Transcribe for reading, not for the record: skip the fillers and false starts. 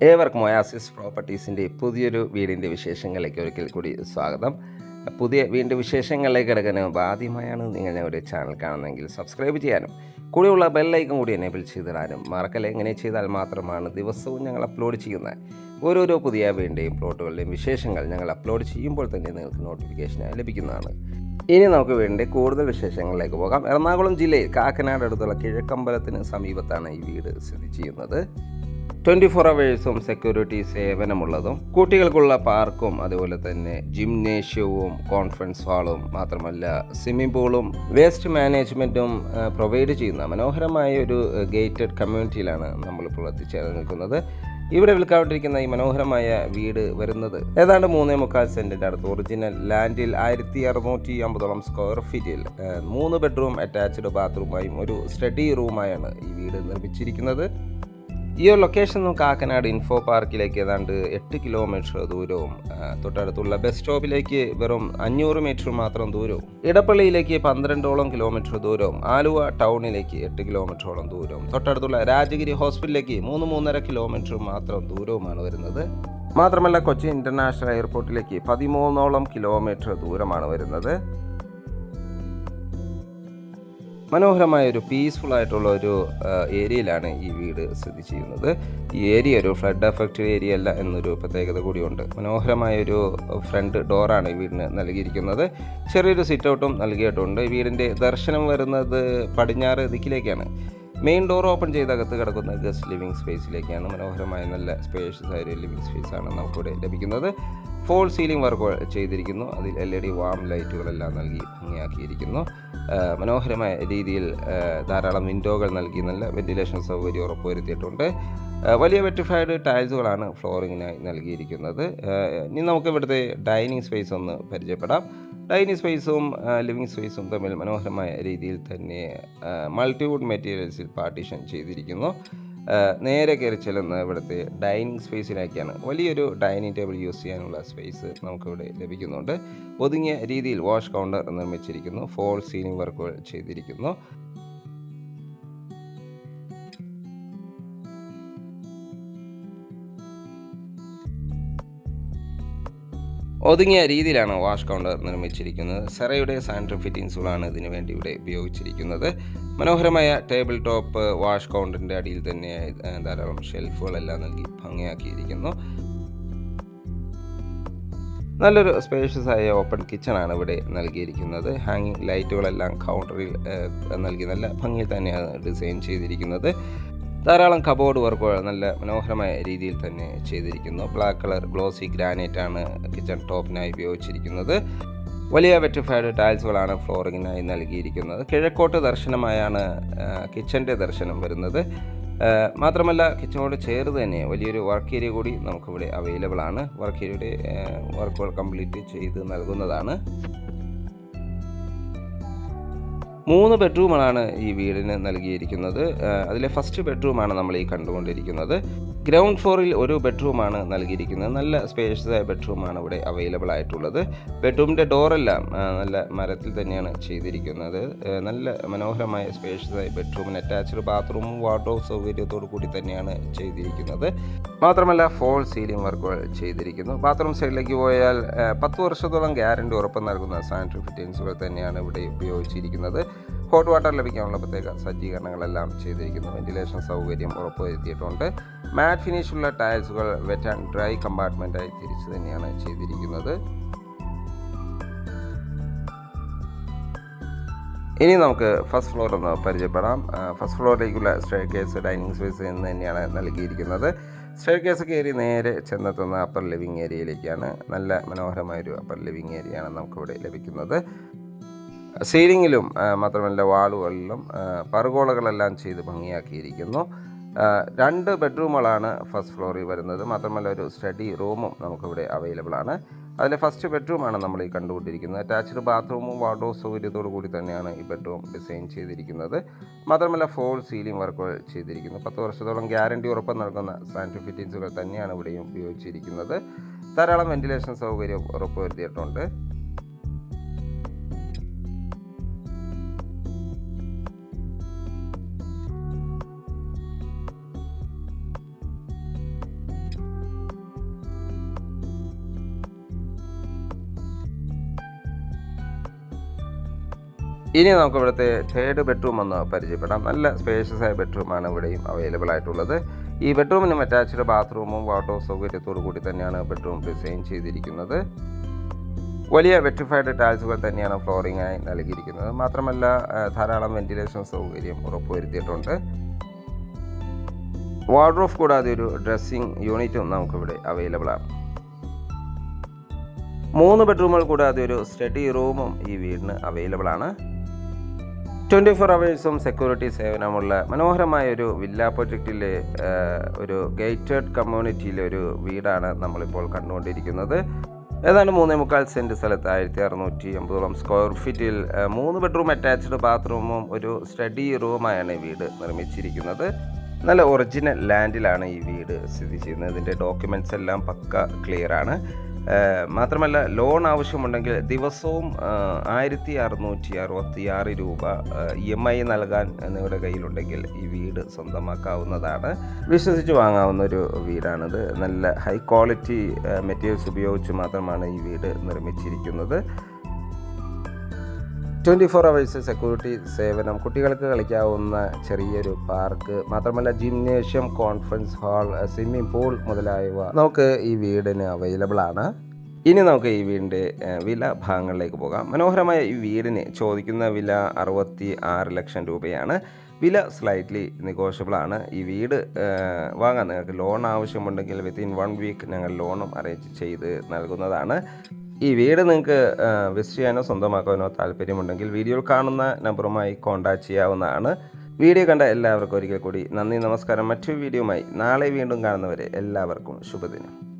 ഏവർക്കും ഒയാസിസ് പ്രോപ്പർട്ടീസിൻ്റെ പുതിയൊരു വീടിൻ്റെ വിശേഷങ്ങളിലേക്ക് ഒരിക്കൽ കൂടി സ്വാഗതം. പുതിയ വീടിൻ്റെ വിശേഷങ്ങളിലേക്ക് കിടക്കുന്നതിന് ആദ്യമായാണ് നിങ്ങൾ ഞങ്ങളുടെ ചാനൽ കാണുന്നതെങ്കിൽ സബ്സ്ക്രൈബ് ചെയ്യാനും കൂടെയുള്ള ബെല്ലൈക്കൺ കൂടി എനേബിൾ ചെയ്തിടാനും മറക്കല്ല. എങ്ങനെ ചെയ്താൽ മാത്രമാണ് ദിവസവും ഞങ്ങൾ അപ്ലോഡ് ചെയ്യുന്ന ഓരോരോ പുതിയ വീടിൻ്റെയും പ്ലോട്ടുകളുടെയും വിശേഷങ്ങൾ ഞങ്ങൾ അപ്ലോഡ് ചെയ്യുമ്പോൾ തന്നെ നിങ്ങൾക്ക് നോട്ടിഫിക്കേഷനായി ലഭിക്കുന്നതാണ്. ഇനി നമുക്ക് വേണ്ടി കൂടുതൽ വിശേഷങ്ങളിലേക്ക് പോകാം. എറണാകുളം ജില്ലയിൽ കാക്കനാട് അടുത്തുള്ള കിഴക്കമ്പലത്തിന് സമീപത്താണ് ഈ വീട് സ്ഥിതി ചെയ്യുന്നത്. 24 അവേഴ്സും സെക്യൂരിറ്റി സേവനമുള്ളതും കുട്ടികൾക്കുള്ള പാർക്കും അതുപോലെ തന്നെ ജിംനേഷ്യവും കോൺഫറൻസ് ഹാളും മാത്രമല്ല സ്വിമ്മിംഗ് പൂളും വേസ്റ്റ് മാനേജ്മെൻറ്റും പ്രൊവൈഡ് ചെയ്യുന്ന മനോഹരമായ ഒരു ഗേറ്റഡ് കമ്മ്യൂണിറ്റിയിലാണ് നമ്മളിപ്പോൾ എത്തിച്ചേർന്ന് നിൽക്കുന്നത്. ഇവിടെ വിൽക്കാണ്ടിരിക്കുന്ന ഈ മനോഹരമായ വീട് വരുന്നത് ഏതാണ്ട് 3.25 സെൻറ്റിൻ്റെ അടുത്ത് ഒറിജിനൽ ലാൻഡിൽ 1650 സ്ക്വയർ ഫീറ്റിൽ 3 ബെഡ്റൂം അറ്റാച്ച്ഡ് ബാത്റൂമായും ഒരു സ്റ്റഡി റൂമായാണ് ഈ വീട് നിർമ്മിച്ചിരിക്കുന്നത്. ഈ ഒരു ലൊക്കേഷൻ കാക്കനാട് ഇൻഫോ പാർക്കിലേക്ക് ഏതാണ്ട് 8 കിലോമീറ്റർ ദൂരവും തൊട്ടടുത്തുള്ള ബസ് സ്റ്റോപ്പിലേക്ക് വെറും 500 മീറ്റർ മാത്രം ദൂരവും ഇടപ്പള്ളിയിലേക്ക് 12 കിലോമീറ്റർ ദൂരവും ആലുവ ടൗണിലേക്ക് 8 കിലോമീറ്ററോളം ദൂരവും തൊട്ടടുത്തുള്ള രാജഗിരി ഹോസ്പിറ്റലിലേക്ക് 3-3.5 കിലോമീറ്റർ മാത്രം ദൂരവുമാണ് വരുന്നത്. മാത്രമല്ല കൊച്ചി ഇൻ്റർനാഷണൽ എയർപോർട്ടിലേക്ക് 13 കിലോമീറ്റർ ദൂരമാണ് വരുന്നത്. മനോഹരമായ ഒരു പീസ്ഫുൾ ആയിട്ടുള്ള ഒരു ഏരിയയിലാണ് ഈ വീട് സ്ഥിതി ചെയ്യുന്നത്. ഈ ഏരിയ ഒരു ഫ്ലഡ് എഫക്റ്റഡ് ഏരിയ അല്ല എന്നൊരു പ്രത്യേകത കൂടിയുണ്ട്. മനോഹരമായൊരു ഫ്രണ്ട് ഡോറാണ് ഈ വീടിന് നൽകിയിരിക്കുന്നത്. ചെറിയൊരു സിറ്റ് ഔട്ടും നൽകിയിട്ടുണ്ട്. ഈ വീടിൻ്റെ ദർശനം വരുന്നത് പടിഞ്ഞാറ് ദിക്കിലേക്കാണ്. മെയിൻ ഡോർ ഓപ്പൺ ചെയ്ത് അകത്ത് കിടക്കുന്ന ഗസ്റ്റ് ലിവിങ് സ്പേസിലേക്കാണ്. മനോഹരമായ നല്ല സ്പേഷ്യസ് ആയ ഒരു ലിവിങ് സ്പേസാണ് നമുക്കിവിടെ ലഭിക്കുന്നത്. ഫോൾ സീലിംഗ് വർക്ക് ചെയ്തിരിക്കുന്നു. അതിൽ LED വാം ലൈറ്റുകളെല്ലാം നൽകി ഭംഗിയാക്കിയിരിക്കുന്നു. മനോഹരമായ രീതിയിൽ ധാരാളം വിൻഡോകൾ നൽകി നല്ല വെന്റിലേഷൻ സൗകര്യം ഉറപ്പുവരുത്തിയിട്ടുണ്ട്. വലിയ വെറ്റിഫൈഡ് ടൈൽസുകളാണ് ഫ്ലോറിങ്ങിനായി നൽകിയിരിക്കുന്നത്. ഇനി നമുക്ക് ഇവിടുത്തെ ഡൈനിങ് സ്പേസ് ഒന്ന് പരിചയപ്പെടാം. ഡൈനിങ് സ്പേസും ലിവിങ് സ്പേസും തമ്മിൽ മനോഹരമായ രീതിയിൽ തന്നെ മൾട്ടിവുഡ് മെറ്റീരിയൽസിൽ പാർട്ടീഷൻ ചെയ്തിരിക്കുന്നു. നേരെ കയറി ചെല്ലുന്ന ഇവിടുത്തെ ഡൈനിങ് സ്പേസിലേക്കാണ്. വലിയൊരു ഡൈനിങ് ടേബിൾ യൂസ് ചെയ്യാനുള്ള സ്പേസ് നമുക്കിവിടെ ലഭിക്കുന്നുണ്ട്. ഒതുങ്ങിയ രീതിയിൽ വാഷ് കൗണ്ടർ നിർമ്മിച്ചിരിക്കുന്നു. ഫോൾ സീലിംഗ് വർക്കുകൾ ചെയ്തിരിക്കുന്നു. ഒതുങ്ങിയ രീതിയിലാണ് വാഷ് കൗണ്ടർ നിർമ്മിച്ചിരിക്കുന്നത്. സെറയുടെ സാനിറ്ററി ഫിറ്റിംഗ്സുകളാണ് ഇതിനു വേണ്ടി ഇവിടെ ഉപയോഗിച്ചിരിക്കുന്നത്. മനോഹരമായ ടേബിൾ ടോപ്പ് വാഷ് കൗണ്ടറിൻ്റെ അടിയിൽ തന്നെ ധാരാളം ഷെൽഫുകളെല്ലാം നൽകി ഭംഗിയാക്കിയിരിക്കുന്നു. നല്ലൊരു സ്പേഷ്യസ് ആയ ഓപ്പൺ കിച്ചണാണ് ഇവിടെ നൽകിയിരിക്കുന്നത്. ഹാങ്ങിങ് ലൈറ്റുകളെല്ലാം കൗണ്ടറിൽ നൽകി നല്ല ഭംഗിയിൽ തന്നെയാണ് ഡിസൈൻ ചെയ്തിരിക്കുന്നത്. ധാരാളം കബോർഡ് വർക്കുകൾ നല്ല മനോഹരമായ രീതിയിൽ തന്നെ ചെയ്തിരിക്കുന്നു. ബ്ലാക്ക് കളർ ഗ്ലോസി ഗ്രാനൈറ്റ് ആണ് കിച്ചൺ ടോപ്പിനായി ഉപയോഗിച്ചിരിക്കുന്നത്. വലിയ വെറ്റിഫൈഡ് ടൈൽസുകളാണ് ഫ്ലോറിങ്ങിനായി നൽകിയിരിക്കുന്നത്. കിഴക്കോട്ട് ദർശനമായാണ് കിച്ചൻ്റെ ദർശനം വരുന്നത്. മാത്രമല്ല കിച്ചണോട് ചേർന്ന് തന്നെ വലിയൊരു വർക്ക് ഏരിയ കൂടി നമുക്കിവിടെ അവൈലബിൾ ആണ്. വർക്ക് ഏരിയയുടെ വർക്കുകൾ കംപ്ലീറ്റ് ചെയ്ത് നൽകുന്നതാണ്. 3 ബെഡ്റൂമുകളാണ് ഈ വീടിന് നൽകിയിരിക്കുന്നത്. അതിലെ ഫസ്റ്റ് ബെഡ്റൂമാണ് നമ്മൾ ഈ കണ്ടുകൊണ്ടിരിക്കുന്നത്. ഗ്രൗണ്ട് ഫ്ലോറിൽ ഒരു ബെഡ്റൂമാണ് നൽകിയിരിക്കുന്നത്. നല്ല സ്പേഷ്യസ് ആയ ബെഡ്റൂമാണ് ഇവിടെ അവൈലബിൾ ആയിട്ടുള്ളത്. ബെഡ്റൂമിൻ്റെ ഡോറെല്ലാം നല്ല മരത്തിൽ തന്നെയാണ് ചെയ്തിരിക്കുന്നത്. നല്ല മനോഹരമായ സ്പേഷ്യസ് ആയ ബെഡ്റൂമിന് അറ്റാച്ച്ഡ് ബാത്റൂമും വാർഡ്രോബ് സൗകര്യത്തോടു കൂടി തന്നെയാണ് ചെയ്തിരിക്കുന്നത്. മാത്രമല്ല ഫോൾ സീലിംഗ് വർക്കുകൾ ചെയ്തിരിക്കുന്നു. ബാത്റൂം സൈഡിലേക്ക് പോയാൽ 10 വർഷത്തോളം ഗ്യാരണ്ടി ഉറപ്പ് നൽകുന്ന സാനിറ്ററി ഫിറ്റിംഗ്സുകൾ തന്നെയാണ് ഇവിടെ ഉപയോഗിച്ചിരിക്കുന്നത്. ഹോട്ട് വാട്ടർ ലഭിക്കാനുള്ള പ്രത്യേക സജ്ജീകരണങ്ങളെല്ലാം ചെയ്തിരിക്കുന്നു. വെന്റിലേഷൻ സൗകര്യം ഉറപ്പുവരുത്തിയിട്ടുണ്ട്. മാറ്റ് ഫിനിഷുള്ള ടൈൽസുകൾ വെറ്റ് ആൻഡ് ഡ്രൈ കമ്പാർട്ട്മെൻറ്റായി തിരിച്ചു തന്നെയാണ് ചെയ്തിരിക്കുന്നത്. ഇനി നമുക്ക് ഫസ്റ്റ് ഫ്ലോർ ഒന്ന് പരിചയപ്പെടാം. ഫസ്റ്റ് ഫ്ലോറിലേക്കുള്ള സ്റ്റെയർകേസ് ഡൈനിങ് സ്പേസ് എന്ന് തന്നെയാണ് നൽകിയിരിക്കുന്നത്. സ്റ്റെയർകേസ് കയറി നേരെ ചെന്നെത്തുന്ന അപ്പർ ലിവിങ് ഏരിയയിലേക്കാണ്. നല്ല മനോഹരമായൊരു അപ്പർ ലിവിങ് ഏരിയയാണ് നമുക്കിവിടെ ലഭിക്കുന്നത്. സീലിങ്ങിലും മാത്രമല്ല വാളുകളിലും പറുകോളകളെല്ലാം ചെയ്ത് ഭംഗിയാക്കിയിരിക്കുന്നു. 2 ബെഡ്റൂമുകളാണ് ഫസ്റ്റ് ഫ്ലോറിൽ വരുന്നത്. മാത്രമല്ല ഒരു സ്റ്റഡി റൂമും നമുക്കിവിടെ അവൈലബിൾ ആണ്. അതിലെ ഫസ്റ്റ് ബെഡ്റൂമാണ് നമ്മൾ ഈ കണ്ടുകൊണ്ടിരിക്കുന്നത്. അറ്റാച്ച്ഡ് ബാത്റൂമും വാർഡ്രോബ് സൗകര്യത്തോടു കൂടി തന്നെയാണ് ഈ ബെഡ്റൂം ഡിസൈൻ ചെയ്തിരിക്കുന്നത്. മാത്രമല്ല ഫോൾ സീലിംഗ് വർക്കുകൾ ചെയ്തിരിക്കുന്നു. 10 വർഷത്തോളം ഗ്യാരണ്ടി ഉറപ്പ് നൽകുന്ന സാനിറ്ററി ഫിറ്റിംഗ്സുകൾ തന്നെയാണ് ഇവിടെയും ഉപയോഗിച്ചിരിക്കുന്നത്. ധാരാളം വെന്റിലേഷൻ സൗകര്യം ഉറപ്പുവരുത്തിയിട്ടുണ്ട്. ഇനി നമുക്ക് ഇവിടുത്തെ തേർഡ് ബെഡ്റൂം ഒന്ന് പരിചയപ്പെടാം. നല്ല സ്പേഷ്യസ് ആയ ബെഡ്റൂമാണ് ഇവിടെയും അവൈലബിൾ ആയിട്ടുള്ളത്. ഈ ബെഡ്റൂമിനും അറ്റാച്ച്ഡ് ബാത്റൂമും വാർഡ്രോബ് സൗകര്യത്തോടു കൂടി തന്നെയാണ് ബെഡ്റൂം ഡിസൈൻ ചെയ്തിരിക്കുന്നത്. വലിയ വെട്രിഫൈഡ് ടൈൽസുകൾ തന്നെയാണ് ഫ്ലോറിങ്ങായി നൽകിയിരിക്കുന്നത്. മാത്രമല്ല ധാരാളം വെന്റിലേഷൻ സൗകര്യം ഉറപ്പുവരുത്തിയിട്ടുണ്ട്. വാർഡ്രോബ് കൂടാതെ ഒരു ഡ്രസ്സിംഗ് യൂണിറ്റും നമുക്കിവിടെ അവൈലബിൾ ആണ്. 3 ബെഡ്റൂമുകൾ കൂടാതെ ഒരു സ്റ്റഡി റൂമും ഈ വീടിന് അവൈലബിൾ ആണ്. 24 അവേഴ്സും സെക്യൂരിറ്റി സേവനമുള്ള മനോഹരമായ ഒരു വില്ല പ്രൊജക്റ്റിലെ ഒരു ഗേറ്റഡ് കമ്മ്യൂണിറ്റിയിലെ ഒരു വീടാണ് നമ്മളിപ്പോൾ കണ്ടുകൊണ്ടിരിക്കുന്നത്. ഏതാണ്ട് 3.25 സെൻറ്റ് സ്ഥലത്ത് 1680 സ്ക്വയർ ഫീറ്റിൽ 3 ബെഡ്റൂം അറ്റാച്ച്ഡ് ബാത്റൂമും ഒരു സ്റ്റഡി റൂമായാണ് ഈ വീട് നിർമ്മിച്ചിരിക്കുന്നത്. നല്ല ഒറിജിനൽ ലാൻഡിലാണ് ഈ വീട് സ്ഥിതി ചെയ്യുന്നത്. ഇതിൻ്റെ ഡോക്യുമെൻറ്റ്സ് എല്ലാം പക്ക ക്ലിയർ ആണ്. മാത്രമല്ല ലോൺ ആവശ്യമുണ്ടെങ്കിൽ ദിവസവും 1666 രൂപ EMI നൽകാൻ നിങ്ങളുടെ കയ്യിലുണ്ടെങ്കിൽ ഈ വീട് സ്വന്തമാക്കാവുന്നതാണ്. വിശ്വസിച്ച് വാങ്ങാവുന്ന ഒരു വീടാണിത്. നല്ല ഹൈ ക്വാളിറ്റി മെറ്റീരിയൽസ് ഉപയോഗിച്ച് മാത്രമാണ് ഈ വീട് നിർമ്മിച്ചിരിക്കുന്നത്. 24 അവേഴ്സ് സെക്യൂരിറ്റി സേവനം, കുട്ടികൾക്ക് കളിക്കാവുന്ന ചെറിയൊരു പാർക്ക്, മാത്രമല്ല gymnasium, conference hall, swimming pool മുതലായവ നമുക്ക് ഈ വീടിന് അവൈലബിൾ ആണ്. ഇനി നമുക്ക് ഈ വീടിൻ്റെ വില ഭാഗങ്ങളിലേക്ക് പോകാം. മനോഹരമായ ഈ വീടിന് ചോദിക്കുന്ന വില 66 ലക്ഷം രൂപയാണ്. വില സ്ലൈറ്റ്ലി നെഗോഷ്യബിൾ ആണ്. ഈ വീട് വാങ്ങാൻ നിങ്ങൾക്ക് ലോൺ ആവശ്യമുണ്ടെങ്കിൽ വിത്തിൻ 1 വീക്ക് ഞങ്ങൾ ലോണും അറേഞ്ച് ചെയ്ത് നൽകുന്നതാണ്. ഈ വീട് നിങ്ങൾക്ക് വിസിറ്റ് ചെയ്യാനോ സ്വന്തമാക്കാനോ താല്പര്യമുണ്ടെങ്കിൽ വീഡിയോയിൽ കാണുന്ന നമ്പറുമായി കോൺടാക്റ്റ് ചെയ്യാവുന്നതാണ്. വീഡിയോ കണ്ട എല്ലാവർക്കും ഒരിക്കൽ കൂടി നന്ദി, നമസ്കാരം. മറ്റൊരു വീഡിയോയുമായി നാളെ വീണ്ടും കാണുന്നവരെ എല്ലാവർക്കും ശുഭദിനം.